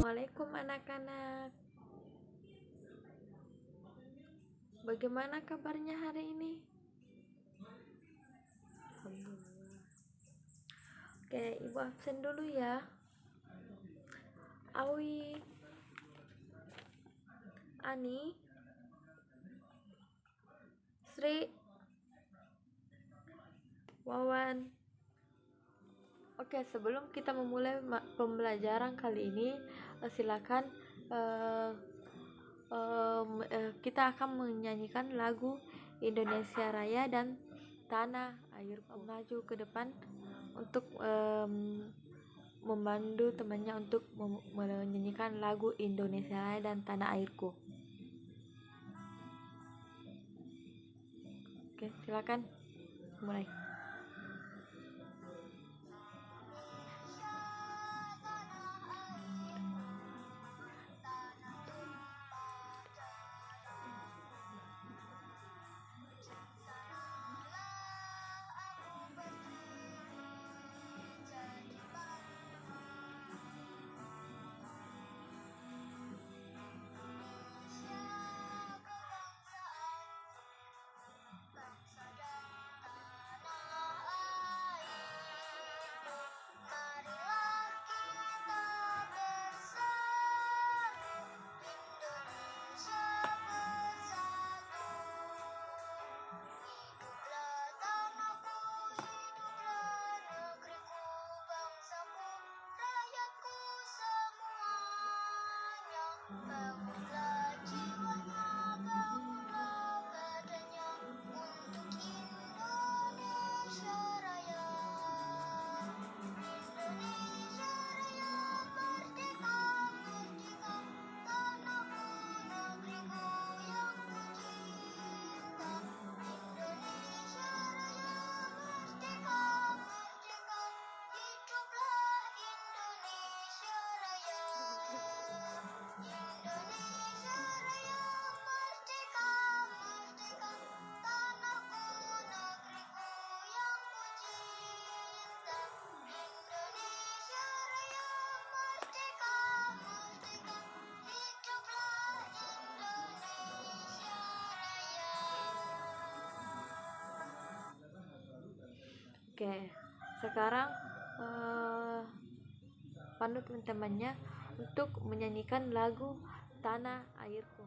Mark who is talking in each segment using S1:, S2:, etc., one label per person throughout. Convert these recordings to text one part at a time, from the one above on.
S1: Assalamualaikum anak-anak. Bagaimana kabarnya hari ini? Alhamdulillah. Oke, Ibu absen dulu ya. Awi, Ani, Sri, Wawan. Oke, sebelum kita memulai pembelajaran kali ini, silakan kita akan menyanyikan lagu Indonesia Raya dan Tanah Airku. Maju ke depan untuk membantu temannya untuk menyanyikan lagu Indonesia Raya dan Tanah Airku. Oke, silakan mulai. Oke, sekarang pandu teman-temannya untuk menyanyikan lagu Tanah Airku.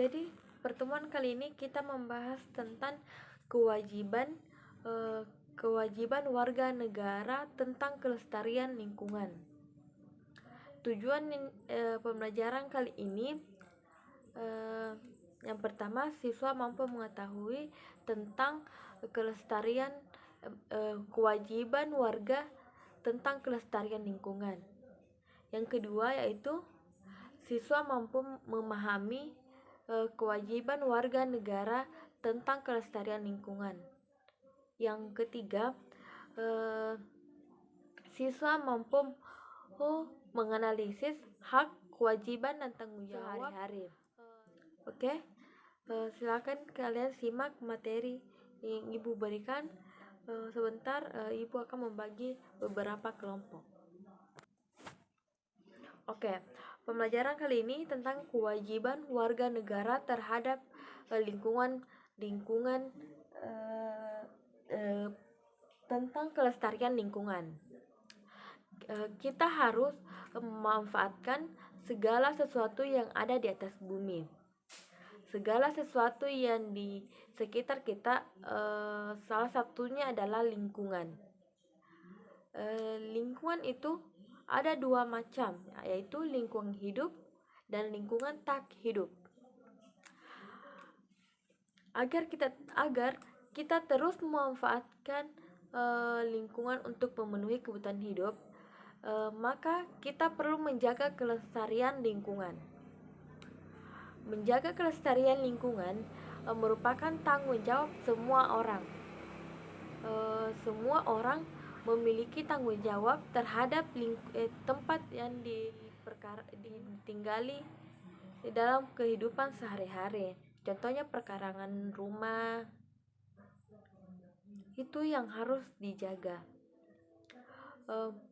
S1: Jadi pertemuan kali ini kita membahas tentang kewajiban warga negara tentang kelestarian lingkungan. Tujuan pembelajaran kali ini, yang pertama, siswa mampu mengetahui tentang kelestarian kewajiban warga tentang kelestarian lingkungan. Yang kedua yaitu siswa mampu memahami kewajiban warga negara tentang kelestarian lingkungan. Yang ketiga, siswa mampu menganalisis hak, kewajiban, dan tanggung jawab sehari-hari. Oke, silakan kalian simak materi yang Ibu berikan. Sebentar, Ibu akan membagi beberapa kelompok. Oke, pembelajaran kali ini tentang kewajiban warga negara terhadap lingkungan tentang kelestarian lingkungan. Kita harus memanfaatkan segala sesuatu yang ada di atas bumi. Segala sesuatu yang di sekitar kita, salah satunya adalah lingkungan. Lingkungan itu ada dua macam, yaitu lingkungan hidup dan lingkungan tak hidup. Agar kita terus memanfaatkan lingkungan untuk memenuhi kebutuhan hidup, maka kita perlu menjaga kelestarian lingkungan. Menjaga kelestarian lingkungan merupakan tanggung jawab semua orang. Semua orang memiliki tanggung jawab terhadap tempat yang ditinggali dalam kehidupan sehari-hari. Contohnya perkarangan rumah, itu yang harus dijaga.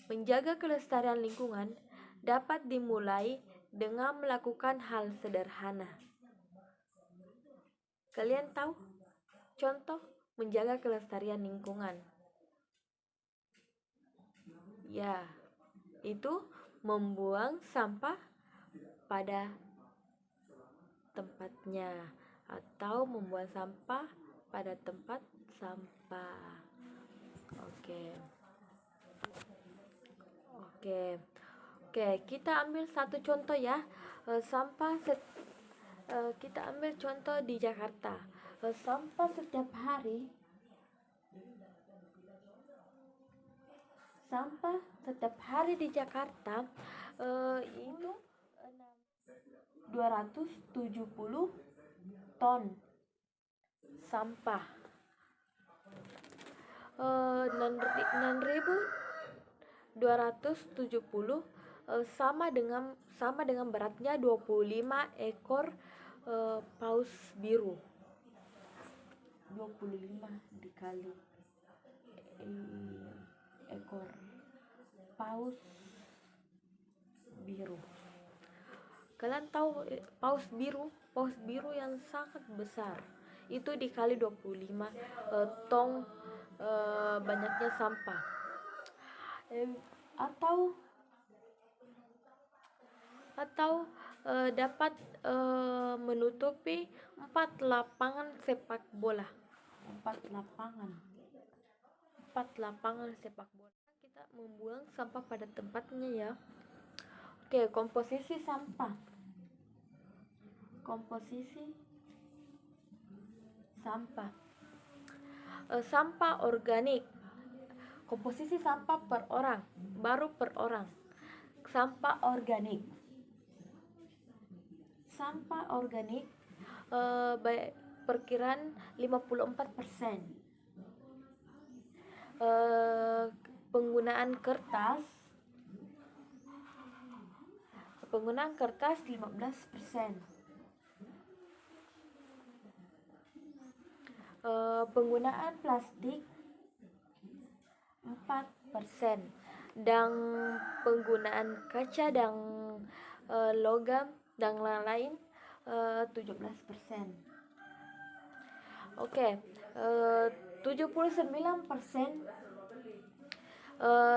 S1: Menjaga kelestarian lingkungan dapat dimulai dengan melakukan hal sederhana. Kalian tahu contoh menjaga kelestarian lingkungan? Ya, itu membuang sampah pada tempatnya atau membuang sampah pada tempat sampah. Oke, kita ambil satu contoh ya. Kita ambil contoh di Jakarta. Sampah setiap hari di Jakarta itu 270 ton sampah. 6.270 sama dengan beratnya 25 ekor paus biru. 25 dikali ekor paus biru. Kalian tahu paus biru yang sangat besar itu dikali 25 tong banyaknya sampah. Atau dapat menutupi 4 lapangan sepak bola. 4 lapangan sepak bola. Kita membuang sampah pada tempatnya ya. Oke, komposisi sampah. Sampah organik. Komposisi sampah per orang. Sampah organik perkiraan 54%. Penggunaan kertas 15%. Penggunaan plastik 4%. Dan penggunaan kaca dan logam dan lain-lain 17%. Oke, 79%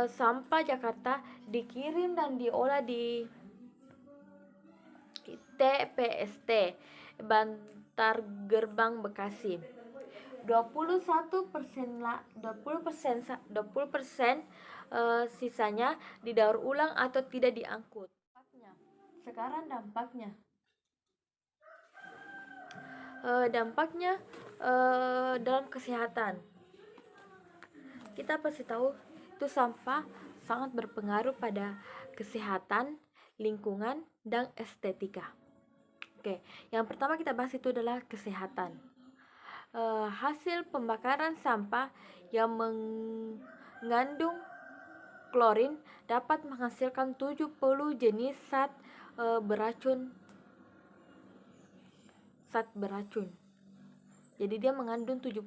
S1: sampah Jakarta dikirim dan diolah di TPST. Bantar Gerbang Bekasi. 20% sisanya didaur ulang atau tidak diangkut. Sekarang dampaknya dalam kesehatan. Kita pasti tahu itu sampah sangat berpengaruh pada kesehatan, lingkungan, dan estetika. Oke, yang pertama kita bahas itu adalah kesehatan. Hasil pembakaran sampah yang mengandung klorin dapat menghasilkan 70 jenis zat beracun. Jadi dia mengandung 75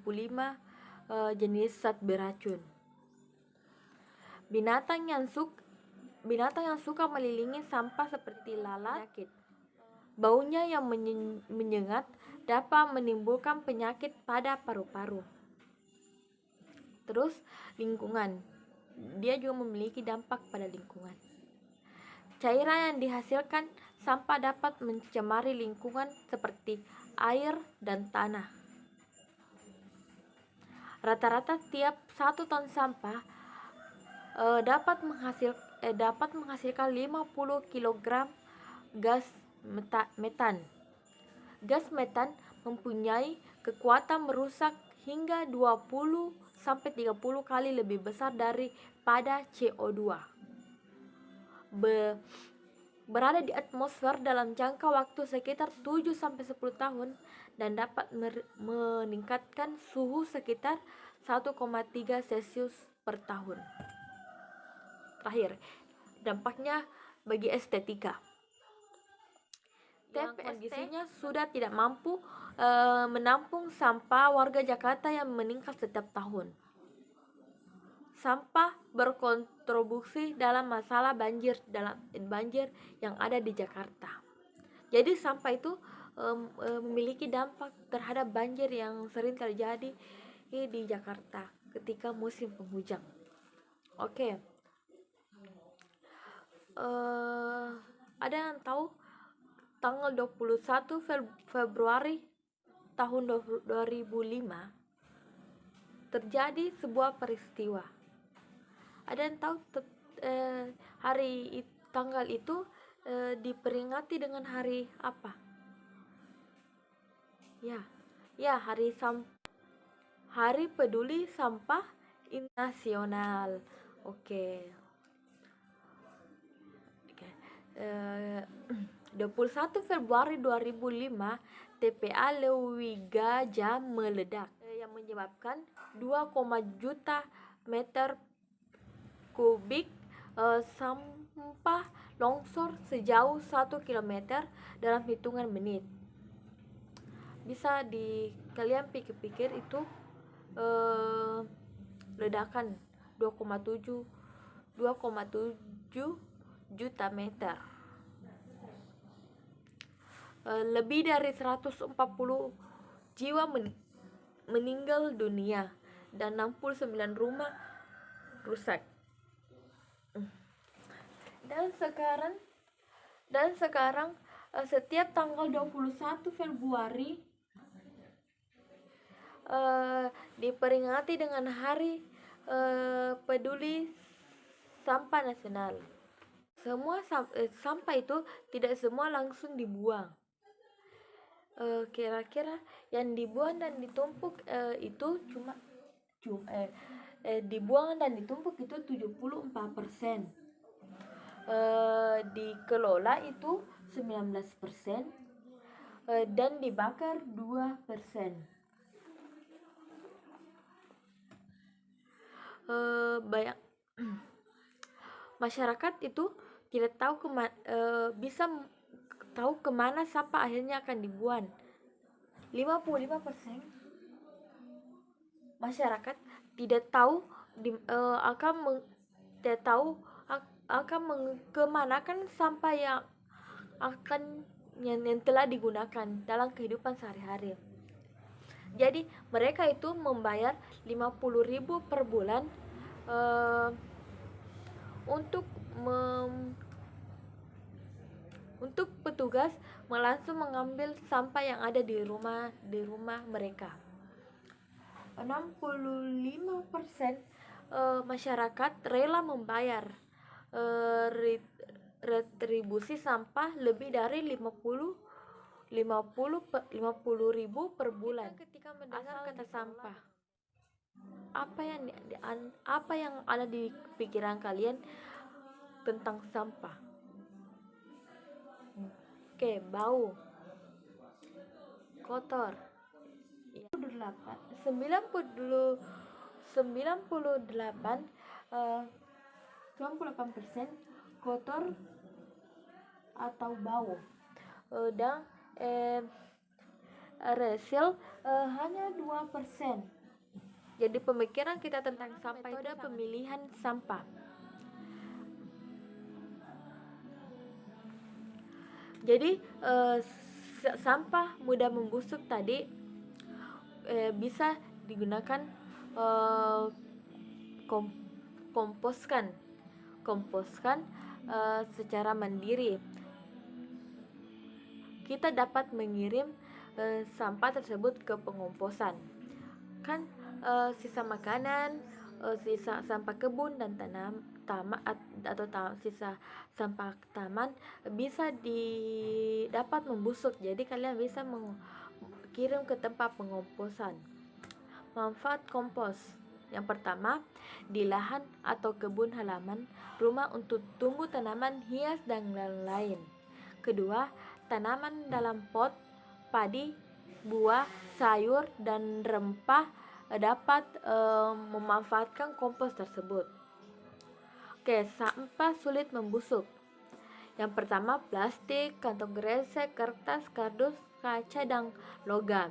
S1: jenis zat beracun. Binatang yang suka melilingi sampah seperti lalat, baunya yang menyengat dapat menimbulkan penyakit pada paru-paru. Terus lingkungan, dia juga memiliki dampak pada lingkungan. Cairan yang dihasilkan sampah dapat mencemari lingkungan seperti air dan tanah. Rata-rata tiap 1 ton sampah dapat menghasilkan 50 kg gas metan. Gas metan mempunyai kekuatan merusak hingga 20-30 kali lebih besar daripada CO2. Berada di atmosfer dalam jangka waktu sekitar 7-10 tahun dan dapat meningkatkan suhu sekitar 1,3 Celcius per tahun. Terakhir, dampaknya bagi estetika. Kondisinya sudah tidak mampu menampung sampah warga Jakarta yang meningkat setiap tahun. Sampah berkontribusi dalam masalah banjir yang ada di Jakarta. Jadi sampah itu memiliki dampak terhadap banjir yang sering terjadi di Jakarta ketika musim penghujan. Oke. Ada yang tahu tanggal 21 Februari tahun 2005 terjadi sebuah peristiwa. Ada yang tahu tanggal itu diperingati dengan hari apa? Ya, Hari Peduli Sampah Internasional. Oke. 21 Februari 2005 TPA Leuwigaja meledak yang menyebabkan 2, juta meter kubik sampah longsor sejauh 1 km dalam hitungan menit. Bisa kalian pikir-pikir itu ledakan 2,7 juta meter. Lebih dari 140 jiwa meninggal dunia dan 69 rumah rusak. Dan sekarang setiap tanggal 21 Februari diperingati dengan Hari Peduli Sampah Nasional. Semua sampah itu tidak semua langsung dibuang. Kira-kira yang dibuang dan ditumpuk itu dibuang dan ditumpuk itu 74%. Dikelola itu 19%, dan dibakar 2%. Banyak masyarakat itu tidak tahu bisa tahu kemana sampah akhirnya akan dibuang. 55% masyarakat tidak tahu akan kemanakan sampah yang telah digunakan dalam kehidupan sehari-hari. Jadi mereka itu membayar 50.000 per bulan untuk petugas langsung mengambil sampah yang ada di rumah mereka. 65% masyarakat rela membayar retribusi sampah lebih dari 50.000 per bulan. Ketika mendengar kata sampah, apa yang ada di pikiran kalian tentang sampah? Oke, bau, kotor. 98% kotor atau bau, dan resil hanya 2%. Jadi pemikiran kita tentang sampah itu ada pemilihan sampah. Jadi sampah mudah membusuk tadi bisa digunakan komposkan secara mandiri. Kita dapat mengirim sampah tersebut ke pengomposan. Kan sisa makanan, sisa sampah kebun dan sisa sampah taman bisa dapat membusuk. Jadi kalian bisa kirim ke tempat pengomposan. Manfaat kompos. Yang pertama, di lahan atau kebun halaman rumah untuk tumbuh tanaman hias dan lain-lain. Kedua, tanaman dalam pot, padi, buah, sayur, dan rempah dapat memanfaatkan kompos tersebut. Oke, sampah sulit membusuk. Yang pertama, plastik, kantong kresek, kertas, kardus, kaca, dan logam.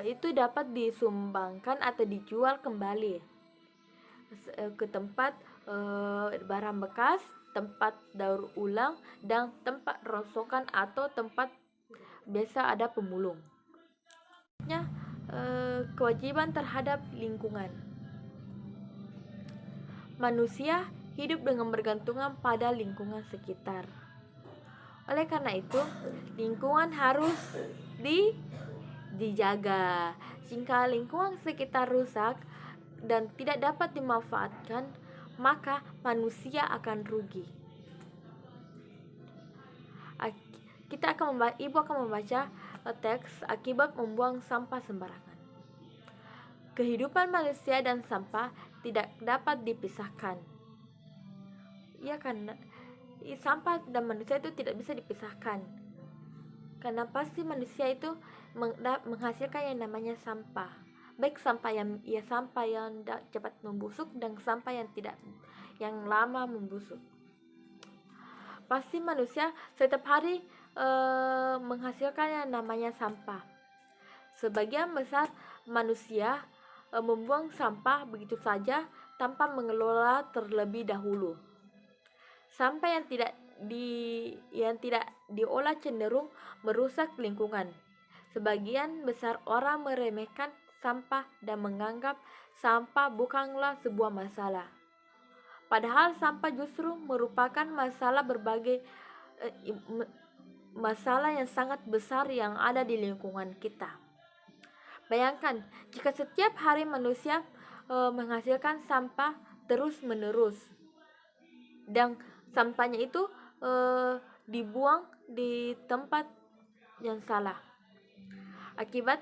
S1: Itu dapat disumbangkan atau dijual kembali ke tempat barang bekas, tempat daur ulang, dan tempat rongsokan atau tempat biasa ada pemulung. Kewajiban terhadap lingkungan. Manusia hidup dengan bergantungan pada lingkungan sekitar. Oleh karena itu, lingkungan harus dijaga. Jika lingkungan sekitar rusak dan tidak dapat dimanfaatkan, maka manusia akan rugi. Ibu akan membaca teks akibat membuang sampah sembarangan. Kehidupan manusia dan sampah tidak dapat dipisahkan. Ya, karena sampah dan manusia itu tidak bisa dipisahkan. Karena pasti manusia itu menghasilkan yang namanya sampah. Baik sampah yang cepat membusuk dan sampah yang lama membusuk. Pasti manusia setiap hari menghasilkan yang namanya sampah. Sebagian besar manusia membuang sampah begitu saja tanpa mengelola terlebih dahulu. Sampah yang tidak diolah cenderung merusak lingkungan. Sebagian besar orang meremehkan sampah dan menganggap sampah bukanlah sebuah masalah. Padahal sampah justru merupakan masalah yang sangat besar yang ada di lingkungan kita. Bayangkan jika setiap hari manusia menghasilkan sampah terus-menerus dan sampahnya itu dibuang di tempat yang salah. Akibat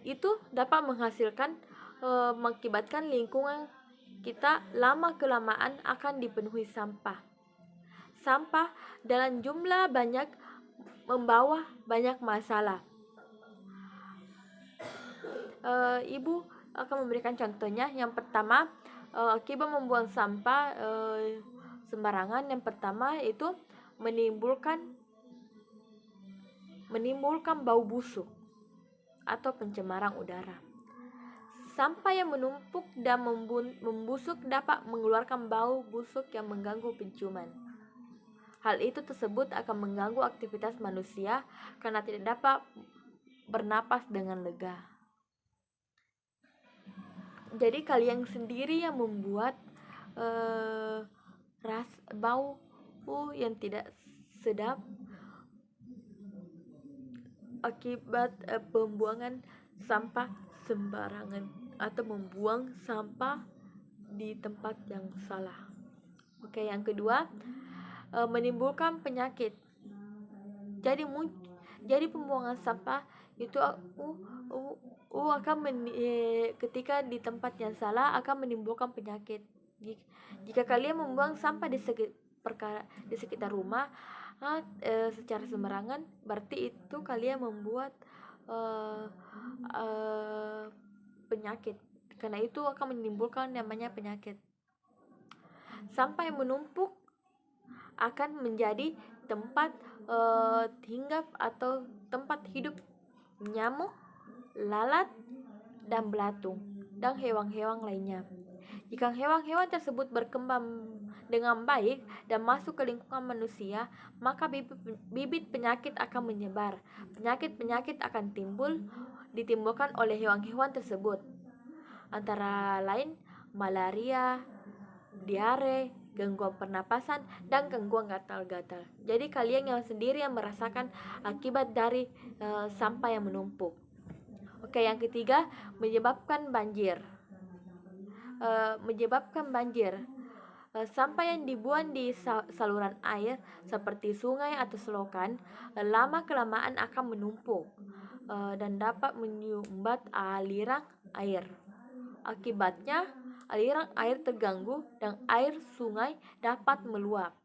S1: itu dapat mengakibatkan lingkungan kita lama-kelamaan akan dipenuhi sampah. Sampah dalam jumlah banyak membawa banyak masalah. Ibu akan memberikan contohnya. Yang pertama, akibat membuang sampah sembarangan, yang pertama itu menimbulkan bau busuk atau pencemaran udara. Sampah yang menumpuk dan membusuk dapat mengeluarkan bau busuk yang mengganggu penciuman. Hal itu tersebut akan mengganggu aktivitas manusia karena tidak dapat bernapas dengan lega. Jadi kalian sendiri yang membuat bau yang tidak sedap akibat pembuangan sampah sembarangan atau membuang sampah di tempat yang salah. Oke, yang kedua, menimbulkan penyakit. Jadi pembuangan sampah itu akan ketika di tempat yang salah akan menimbulkan penyakit. Jika kalian membuang sampah di sekitar rumah secara sembarangan, berarti itu kalian membuat penyakit. Karena itu akan menimbulkan namanya penyakit. Sampah yang menumpuk akan menjadi tempat hinggap atau tempat hidup nyamuk, lalat, dan belatung, dan hewan-hewan lainnya. Jika hewan-hewan tersebut berkembang dengan baik dan masuk ke lingkungan manusia, maka bibit penyakit akan menyebar. Penyakit-penyakit akan ditimbulkan oleh hewan-hewan tersebut, antara lain malaria, diare, gangguan pernapasan, dan gangguan gatal-gatal. Jadi kalian yang sendiri yang merasakan akibat dari sampah yang menumpuk. Oke, yang ketiga, menyebabkan banjir. Sampah yang dibuang di saluran air seperti sungai atau selokan lama-kelamaan akan menumpuk dan dapat menyumbat aliran air. Akibatnya, aliran air terganggu dan air sungai dapat meluap.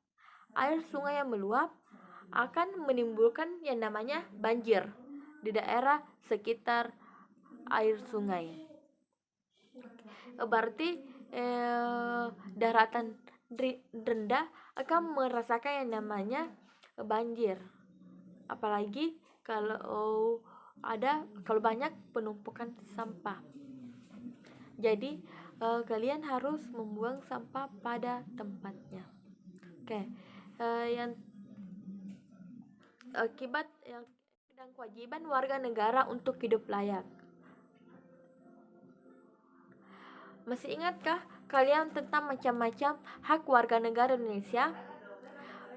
S1: Air sungai yang meluap akan menimbulkan yang namanya banjir di daerah sekitar air sungai. Berarti daratan rendah akan merasakan yang namanya banjir. Apalagi kalau banyak penumpukan sampah. Jadi kalian harus membuang sampah pada tempatnya. Oke, yang akibat dan kewajiban warga negara untuk hidup layak. Masih ingatkah kalian tentang macam-macam hak warga negara Indonesia?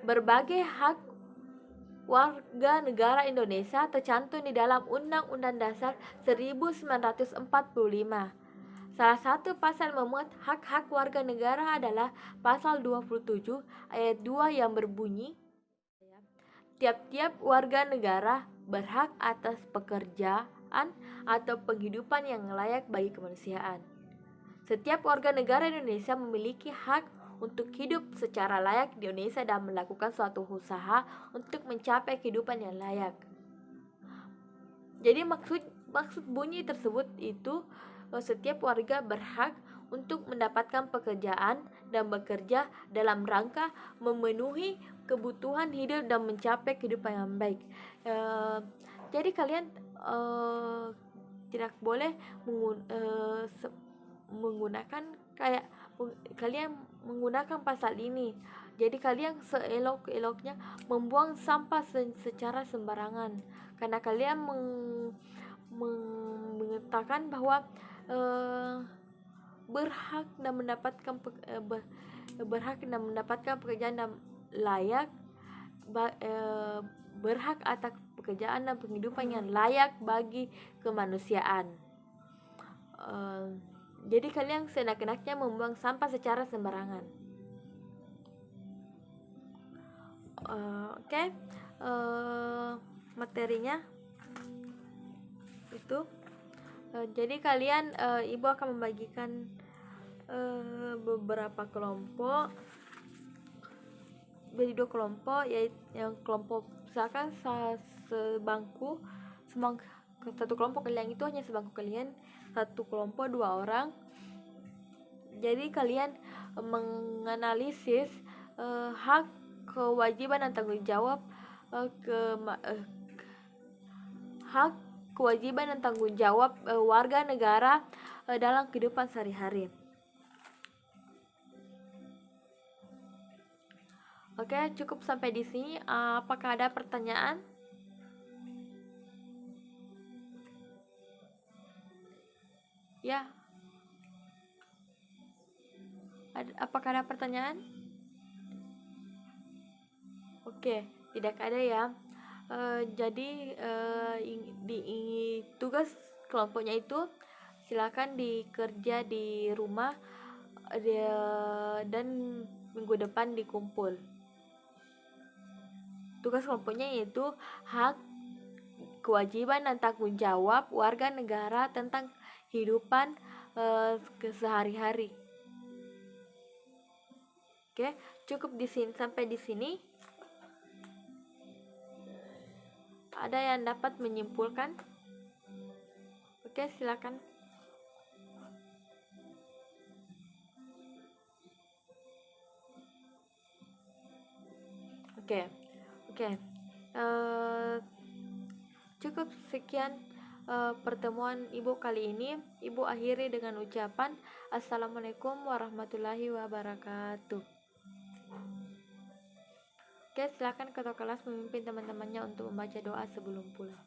S1: Berbagai hak warga negara Indonesia tercantum di dalam Undang-Undang Dasar 1945. Salah satu pasal memuat hak-hak warga negara adalah pasal 27 ayat 2 yang berbunyi, tiap-tiap warga negara berhak atas pekerjaan atau penghidupan yang layak bagi kemanusiaan. Setiap warga negara Indonesia memiliki hak untuk hidup secara layak di Indonesia dan melakukan suatu usaha untuk mencapai kehidupan yang layak. Jadi maksud bunyi tersebut itu setiap warga berhak untuk mendapatkan pekerjaan dan bekerja dalam rangka memenuhi kebutuhan hidup dan mencapai kehidupan yang baik. Jadi kalian tidak boleh kalian menggunakan pasal ini. Jadi kalian seelok-eloknya membuang sampah secara sembarangan, karena kalian mengatakan bahwa berhak dan mendapatkan pekerjaan yang layak, berhak atas pekerjaan dan penghidupan yang layak bagi kemanusiaan. Jadi kalian seenak-enaknya membuang sampah secara sembarangan. Oke. Materinya itu. Jadi kalian, ibu akan membagikan beberapa kelompok jadi 2 kelompok, yaitu yang kelompok misalkan sebangku, satu kelompok kalian itu hanya sebangku kalian, satu kelompok 2 orang. Jadi kalian menganalisis hak, kewajiban dan tanggung jawab hak, kewajiban dan tanggung jawab warga negara dalam kehidupan sehari-hari. Oke, cukup sampai di sini. Apakah ada pertanyaan? Ya. Apakah ada pertanyaan? Oke, tidak ada ya. Jadi tugas kelompoknya itu silakan dikerja di rumah dan minggu depan dikumpul. Tugas kelompoknya yaitu hak, kewajiban dan tanggung jawab warga negara tentang kehidupan sehari-hari. Oke, cukup di sini, sampai di sini. Ada yang dapat menyimpulkan? Oke, silakan. Oke. Cukup sekian pertemuan Ibu kali ini. Ibu akhiri dengan ucapan Assalamualaikum warahmatullahi wabarakatuh. Oke, silakan ketua kelas memimpin teman-temannya untuk membaca doa sebelum pulang.